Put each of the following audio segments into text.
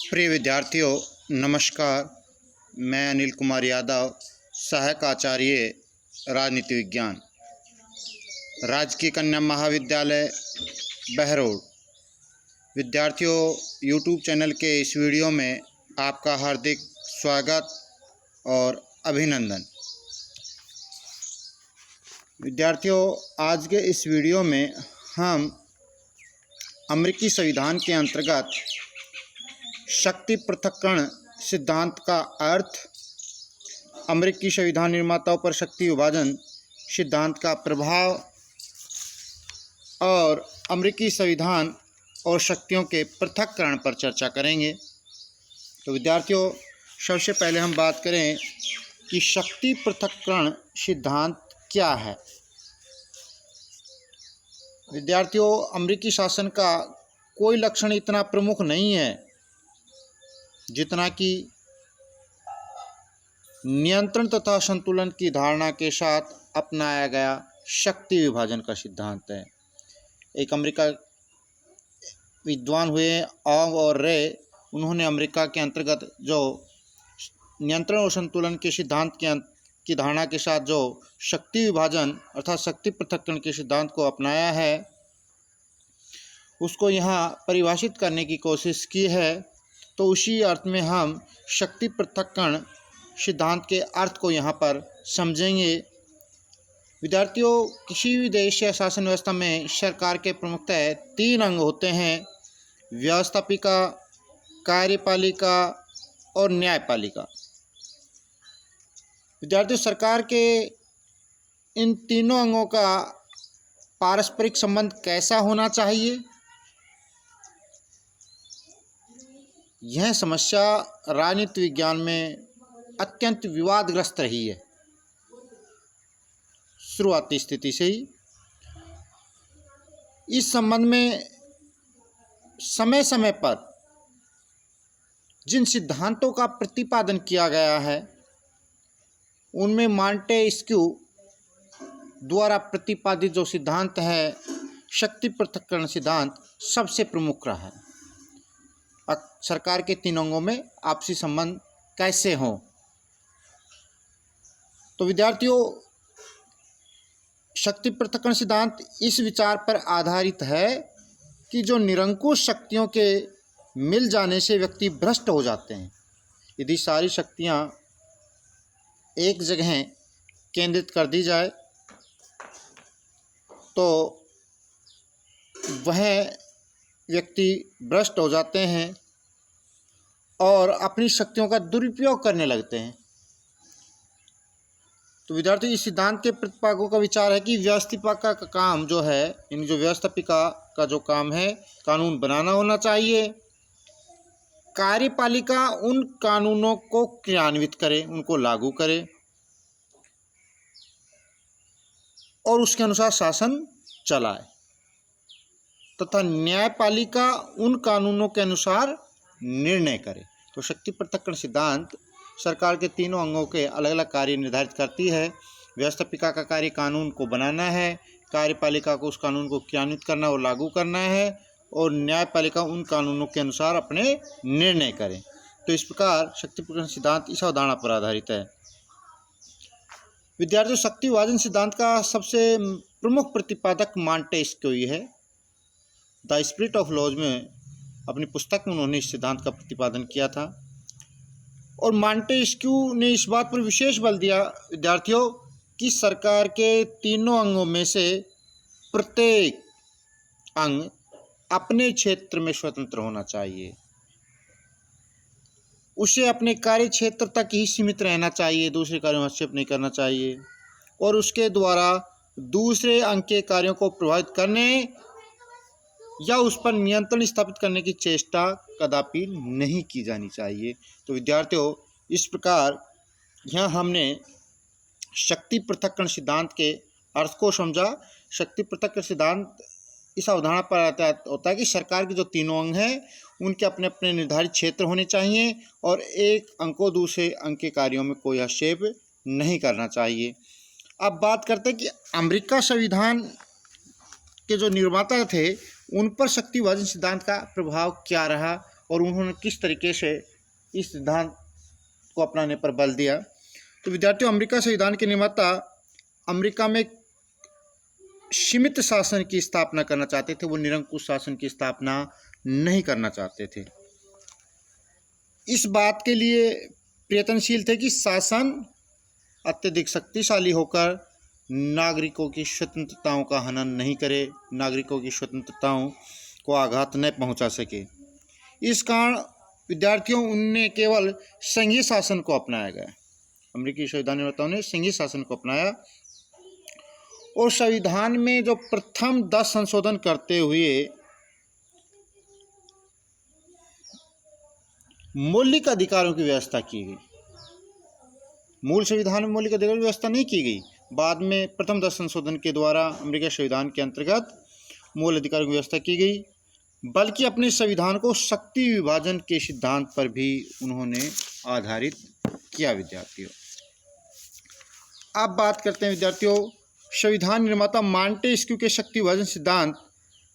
प्रिय विद्यार्थियों, नमस्कार। मैं अनिल कुमार यादव, सहायक आचार्य राजनीति विज्ञान, राजकीय कन्या महाविद्यालय बहरोड। विद्यार्थियों, यूट्यूब चैनल के इस वीडियो में आपका हार्दिक स्वागत और अभिनंदन। विद्यार्थियों, आज के इस वीडियो में हम अमेरिकी संविधान के अंतर्गत शक्ति पृथक्करण सिद्धांत का अर्थ, अमेरिकी संविधान निर्माताओं पर शक्ति विभाजन सिद्धांत का प्रभाव और अमेरिकी संविधान और शक्तियों के पृथक्करण पर चर्चा करेंगे। तो विद्यार्थियों, सबसे पहले हम बात करें कि शक्ति पृथक्करण सिद्धांत क्या है। विद्यार्थियों, अमेरिकी शासन का कोई लक्षण इतना प्रमुख नहीं है जितना कि नियंत्रण तथा संतुलन की धारणा के साथ अपनाया गया शक्ति विभाजन का सिद्धांत है। एक अमेरिका विद्वान हुए ऑंग और रे, उन्होंने अमेरिका के अंतर्गत जो नियंत्रण और संतुलन के सिद्धांत की धारणा के साथ जो शक्ति विभाजन अर्थात शक्ति पृथक्करण के सिद्धांत को अपनाया है, उसको यहाँ परिभाषित करने की कोशिश की है। तो उसी अर्थ में हम शक्ति पृथक्करण सिद्धांत के अर्थ को यहाँ पर समझेंगे। विद्यार्थियों, किसी भी देश या शासन व्यवस्था में सरकार के प्रमुखतः 3 अंग होते हैं: व्यवस्थापिका, कार्यपालिका और न्यायपालिका। विद्यार्थियों, सरकार के इन तीनों अंगों का पारस्परिक संबंध कैसा होना चाहिए, यह समस्या राजनीति विज्ञान में अत्यंत विवादग्रस्त रही है शुरुआती स्थिति से ही। इस संबंध में समय समय पर जिन सिद्धांतों का प्रतिपादन किया गया है, उनमें मॉन्टेस्क्यू द्वारा प्रतिपादित जो सिद्धांत है शक्ति पृथक्करण सिद्धांत सबसे प्रमुख रहा है। सरकार के 3 अंगों में आपसी संबंध कैसे हों। तो विद्यार्थियों, शक्ति पृथक्करण सिद्धांत इस विचार पर आधारित है कि जो निरंकुश शक्तियों के मिल जाने से व्यक्ति भ्रष्ट हो जाते हैं। यदि सारी शक्तियां एक जगह केंद्रित कर दी जाए तो वह व्यक्ति भ्रष्ट हो जाते हैं और अपनी शक्तियों का दुरुपयोग करने लगते हैं। तो विद्यार्थी, इस सिद्धांत के प्रतिपादकों का विचार है कि व्यवस्थापिका का काम जो है, यानी जो व्यवस्थापिका का जो काम है, कानून बनाना होना चाहिए। कार्यपालिका उन कानूनों को क्रियान्वित करे, उनको लागू करे और उसके अनुसार शासन चलाए, तथा न्यायपालिका उन कानूनों के अनुसार निर्णय करे। तो शक्ति पृथक्करण सिद्धांत सरकार के तीनों अंगों के अलग अलग कार्य निर्धारित करती है। व्यवस्थापिका का कार्य कानून को बनाना है, कार्यपालिका को उस कानून को क्रियान्वित करना और लागू करना है, और न्यायपालिका उन कानूनों के अनुसार अपने निर्णय करे। तो इस प्रकार शक्ति पृथक्करण सिद्धांत इस अवधारणा पर आधारित है। विद्यार्थियों, शक्ति विभाजन सिद्धांत का सबसे प्रमुख प्रतिपादक मॉन्टेस्क्यू है। द स्पिरिट ऑफ लॉज में अपनी पुस्तक में उन्होंने इस सिद्धांत का प्रतिपादन किया था। और मॉन्टेस्क्यू ने इस बात पर विशेष बल दिया विद्यार्थियों कि सरकार के तीनों अंगों में से प्रत्येक अंग अपने क्षेत्र में स्वतंत्र होना चाहिए, उसे अपने कार्य क्षेत्र तक ही सीमित रहना चाहिए, दूसरे कार्यों में हस्तक्षेप नहीं करना चाहिए, और उसके द्वारा दूसरे अंग के कार्यों को प्रभावित करने या उस पर नियंत्रण स्थापित करने की चेष्टा कदापि नहीं की जानी चाहिए। तो विद्यार्थियों, इस प्रकार यहाँ हमने शक्ति पृथक्करण सिद्धांत के अर्थ को समझा। शक्ति पृथक्करण सिद्धांत इस अवधारणा पर होता है कि सरकार के जो तीनों अंग हैं, उनके अपने अपने निर्धारित क्षेत्र होने चाहिए और एक अंग को दूसरे अंग के कार्यों में कोई हस्तक्षेप नहीं करना चाहिए। अब बात करते हैं कि अमेरिका संविधान के जो निर्माता थे, उन पर शक्ति विभाजन सिद्धांत का प्रभाव क्या रहा और उन्होंने किस तरीके से इस सिद्धांत को अपनाने पर बल दिया। तो विद्यार्थियों, अमेरिका संविधान के निर्माता अमेरिका में सीमित शासन की स्थापना करना चाहते थे, वो निरंकुश शासन की स्थापना नहीं करना चाहते थे। इस बात के लिए प्रयत्नशील थे कि शासन अत्यधिक शक्तिशाली होकर नागरिकों की स्वतंत्रताओं का हनन नहीं करे, नागरिकों की स्वतंत्रताओं को आघात न पहुंचा सके। इस कारण विद्यार्थियों उनने केवल संघीय शासन को अपनाया गया। अमेरिकी संविधान निर्माताओं ने संघीय शासन को अपनाया और संविधान में जो प्रथम 10 संशोधन करते हुए मौलिक अधिकारों की व्यवस्था की गई। मूल संविधान में मौलिक अधिकारों की व्यवस्था नहीं की गई, बाद में प्रथम 10 संशोधन के द्वारा अमेरिका संविधान के अंतर्गत मूल अधिकारों की व्यवस्था की गई, बल्कि अपने संविधान को शक्ति विभाजन के सिद्धांत पर भी उन्होंने आधारित किया। विद्यार्थियों, अब बात करते हैं विद्यार्थियों, संविधान निर्माता मॉन्टेस्क्यू के शक्ति विभाजन सिद्धांत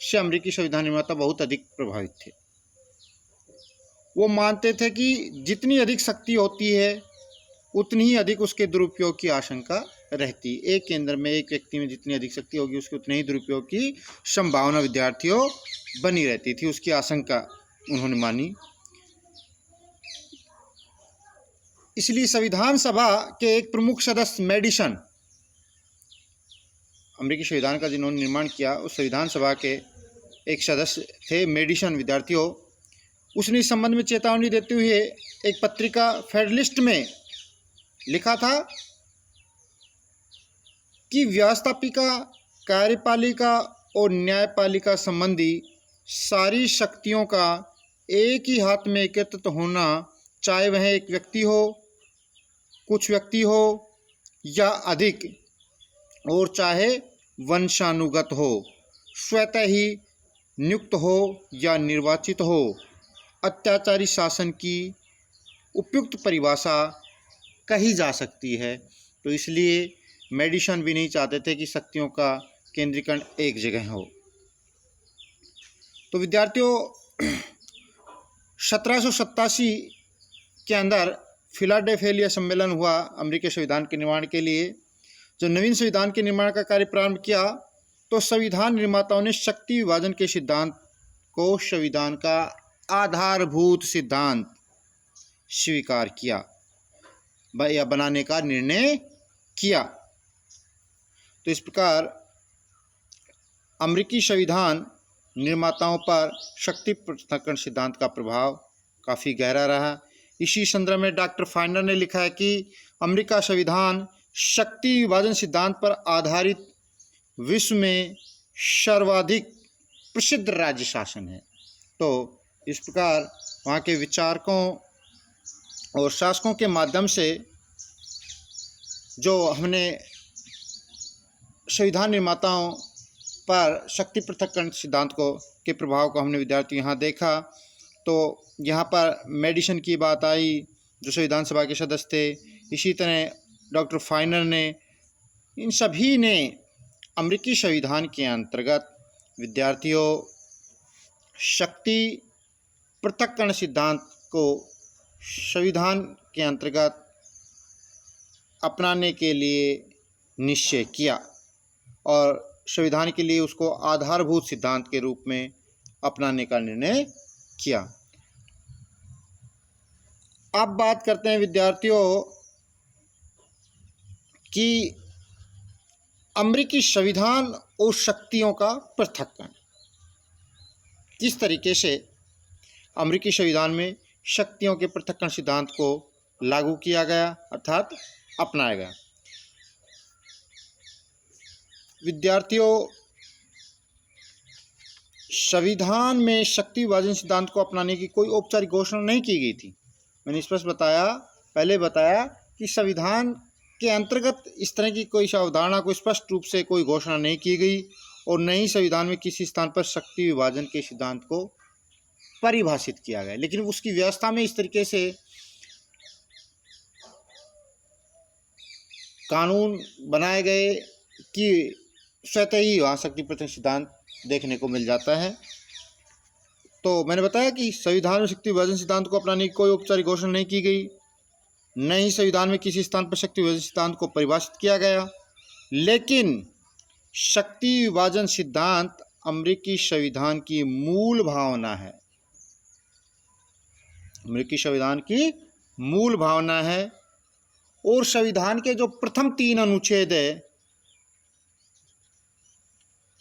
से अमेरिकी संविधान निर्माता बहुत अधिक प्रभावित थे। वो मानते थे कि जितनी अधिक शक्ति होती है उतनी ही अधिक उसके दुरुपयोग की आशंका रहती। एक केंद्र में, एक व्यक्ति में जितनी अधिक शक्ति होगी उसके उतने ही दुरुपयोग की संभावना विद्यार्थियों बनी रहती थी, उसकी आशंका उन्होंने मानी। इसलिए संविधान सभा के एक प्रमुख सदस्य मेडिसन, अमेरिकी संविधान का जिन्होंने निर्माण किया उस संविधान सभा के एक सदस्य थे मेडिसन। विद्यार्थियों, उसने इस संबंध में चेतावनी देते हुए एक पत्रिका फेडरलिस्ट में लिखा था कि व्यवस्थापिका, कार्यपालिका और न्यायपालिका संबंधी सारी शक्तियों का एक ही हाथ में एकत्रित होना, चाहे वह एक व्यक्ति हो, कुछ व्यक्ति हो या अधिक, और चाहे वंशानुगत हो, स्वतः ही नियुक्त हो या निर्वाचित हो, अत्याचारी शासन की उपयुक्त परिभाषा कही जा सकती है। तो इसलिए मेडिसन भी नहीं चाहते थे कि शक्तियों का केंद्रीकरण एक जगह हो। तो विद्यार्थियों, 1787 के अंदर फिलाडेल्फिया सम्मेलन हुआ अमेरिकी संविधान के निर्माण के लिए। जो नवीन संविधान के निर्माण का कार्य प्रारंभ किया, तो संविधान निर्माताओं ने शक्ति विभाजन के सिद्धांत को संविधान का आधारभूत सिद्धांत स्वीकार किया या बनाने का निर्णय किया। तो इस प्रकार अमेरिकी संविधान निर्माताओं पर शक्ति पृथक्करण सिद्धांत का प्रभाव काफ़ी गहरा रहा। इसी संदर्भ में डॉक्टर फाइनर ने लिखा है कि अमेरिका संविधान शक्ति विभाजन सिद्धांत पर आधारित विश्व में सर्वाधिक प्रसिद्ध राज्य शासन है। तो इस प्रकार वहाँ के विचारकों और शासकों के माध्यम से जो हमने संविधान निर्माताओं पर शक्ति पृथक्करण सिद्धांत के प्रभाव को हमने विद्यार्थी यहाँ देखा। तो यहाँ पर मेडिसन की बात आई जो संविधान सभा के सदस्य थे, इसी तरह डॉक्टर फाइनर ने, इन सभी ने अमेरिकी संविधान के अंतर्गत विद्यार्थियों शक्ति पृथक्करण सिद्धांत को संविधान के अंतर्गत अपनाने के लिए निश्चय किया और संविधान के लिए उसको आधारभूत सिद्धांत के रूप में अपनाने का निर्णय किया। अब बात करते हैं विद्यार्थियों कि अमेरिकी संविधान और शक्तियों का पृथक्करण, किस तरीके से अमेरिकी संविधान में शक्तियों के पृथक्करण सिद्धांत को लागू किया गया अर्थात अपनाया गया। विद्यार्थियों, संविधान में शक्ति विभाजन सिद्धांत को अपनाने की कोई औपचारिक घोषणा नहीं की गई थी। मैंने स्पष्ट पहले बताया कि संविधान के अंतर्गत इस तरह की कोई अवधारणा को स्पष्ट रूप से कोई घोषणा नहीं की गई और न ही संविधान में किसी स्थान पर शक्ति विभाजन के सिद्धांत को परिभाषित किया गया। लेकिन उसकी व्यवस्था में इस तरीके से कानून बनाए गए कि स्वतः ही वहाँ शक्ति पृथक्करण सिद्धांत देखने को मिल जाता है। तो मैंने बताया कि संविधान में शक्ति विभाजन सिद्धांत को अपनाने की कोई औपचारिक घोषणा नहीं की गई, न ही संविधान में किसी स्थान पर शक्ति विभाजन सिद्धांत को परिभाषित किया गया। लेकिन शक्ति विभाजन सिद्धांत अमेरिकी संविधान की मूल भावना है, अमेरिकी संविधान की मूल भावना है। और संविधान के जो प्रथम 3 अनुच्छेद है,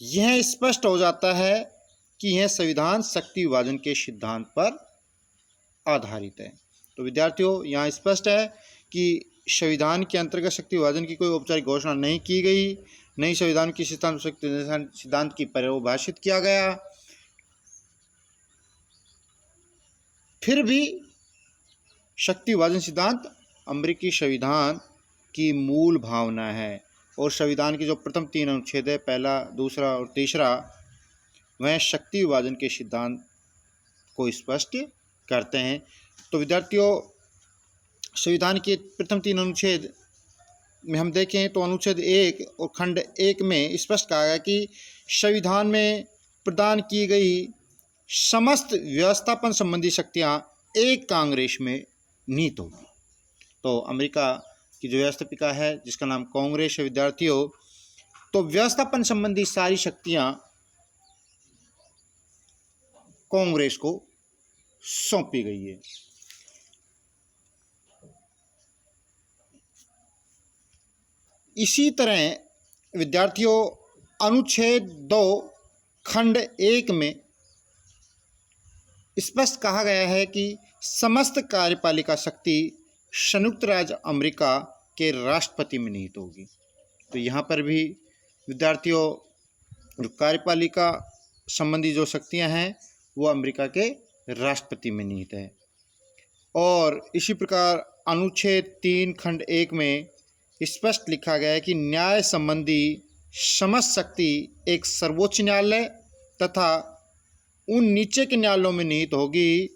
यह स्पष्ट हो जाता है कि यह संविधान शक्ति विभाजन के सिद्धांत पर आधारित है। तो विद्यार्थियों, यहाँ स्पष्ट है कि संविधान के अंतर्गत शक्ति विभाजन की कोई औपचारिक घोषणा नहीं की गई, नहीं संविधान की सिद्धांत की परिभाषित किया गया। फिर भी शक्ति विभाजन सिद्धांत अमेरिकी संविधान की मूल भावना है और संविधान के जो प्रथम 3 अनुच्छेद है, पहला, दूसरा और तीसरा, वह शक्ति विभाजन के सिद्धांत को स्पष्ट करते हैं। तो विद्यार्थियों, संविधान के प्रथम 3 अनुच्छेद में हम देखें तो अनुच्छेद 1 और खंड 1 में स्पष्ट कहा गया कि संविधान में प्रदान की गई समस्त व्यवस्थापन संबंधी शक्तियां एक कांग्रेस में निहित होगी। तो अमेरिका की जो व्यवस्थापिका है, जिसका नाम कांग्रेस है विद्यार्थियों, तो व्यवस्थापन संबंधी सारी शक्तियां कांग्रेस को सौंपी गई है। इसी तरह विद्यार्थियों, अनुच्छेद 2 खंड 1 में स्पष्ट कहा गया है कि समस्त कार्यपालिका शक्ति संयुक्त राज्य अमेरिका के राष्ट्रपति में निहित होगी। तो यहाँ पर भी विद्यार्थियों, जो कार्यपालिका संबंधी जो शक्तियाँ हैं वो अमेरिका के राष्ट्रपति में निहित है। और इसी प्रकार अनुच्छेद 3 खंड 1 में स्पष्ट लिखा गया है कि न्याय संबंधी समस्त शक्ति एक सर्वोच्च न्यायालय तथा उन नीचे के न्यायालयों में निहित होगी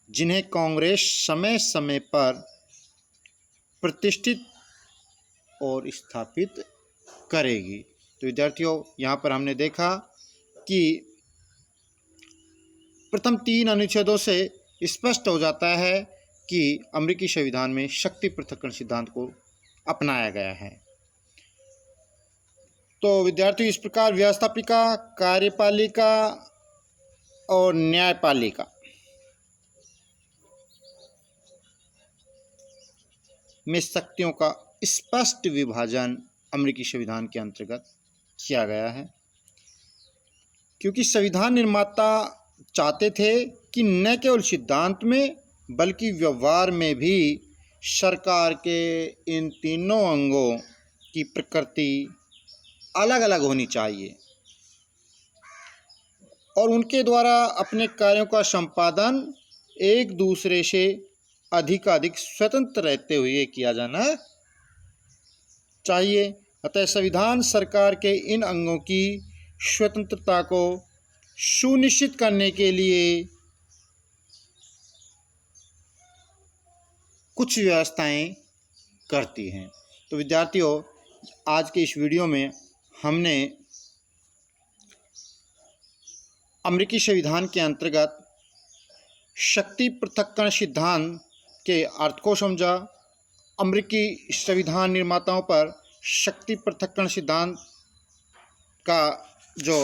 जिन्हें कांग्रेस समय समय पर प्रतिष्ठित और स्थापित करेगी। तो विद्यार्थियों, यहाँ पर हमने देखा कि प्रथम 3 अनुच्छेदों से स्पष्ट हो जाता है कि अमेरिकी संविधान में शक्ति पृथक्करण सिद्धांत को अपनाया गया है। तो विद्यार्थियों, इस प्रकार व्यवस्थापिका, कार्यपालिका और न्यायपालिका में शक्तियों का स्पष्ट विभाजन अमेरिकी संविधान के अंतर्गत किया गया है, क्योंकि संविधान निर्माता चाहते थे कि न केवल सिद्धांत में बल्कि व्यवहार में भी सरकार के इन तीनों अंगों की प्रकृति अलग अलग होनी चाहिए और उनके द्वारा अपने कार्यों का संपादन एक दूसरे से अधिकाधिक स्वतंत्र रहते हुए किया जाना चाहिए। अतः संविधान सरकार के इन अंगों की स्वतंत्रता को सुनिश्चित करने के लिए कुछ व्यवस्थाएं करती हैं। तो विद्यार्थियों, आज के इस वीडियो में हमने अमेरिकी संविधान के अंतर्गत शक्ति पृथक्करण सिद्धांत के अर्थ को समझा, अमेरिकी संविधान निर्माताओं पर शक्ति पृथक्करण सिद्धांत का जो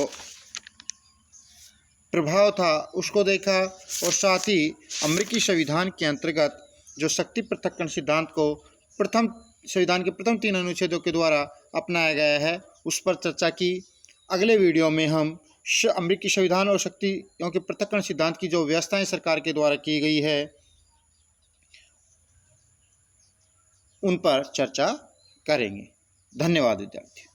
प्रभाव था उसको देखा और साथ ही अमेरिकी संविधान के अंतर्गत जो शक्ति पृथक्करण सिद्धांत को संविधान के प्रथम 3 अनुच्छेदों के द्वारा अपनाया गया है उस पर चर्चा की। अगले वीडियो में हम अमेरिकी संविधान और शक्तियों के पृथक्करण सिद्धांत की जो व्यवस्थाएं सरकार के द्वारा की गई है उन पर चर्चा करेंगे। धन्यवाद विद्यार्थी।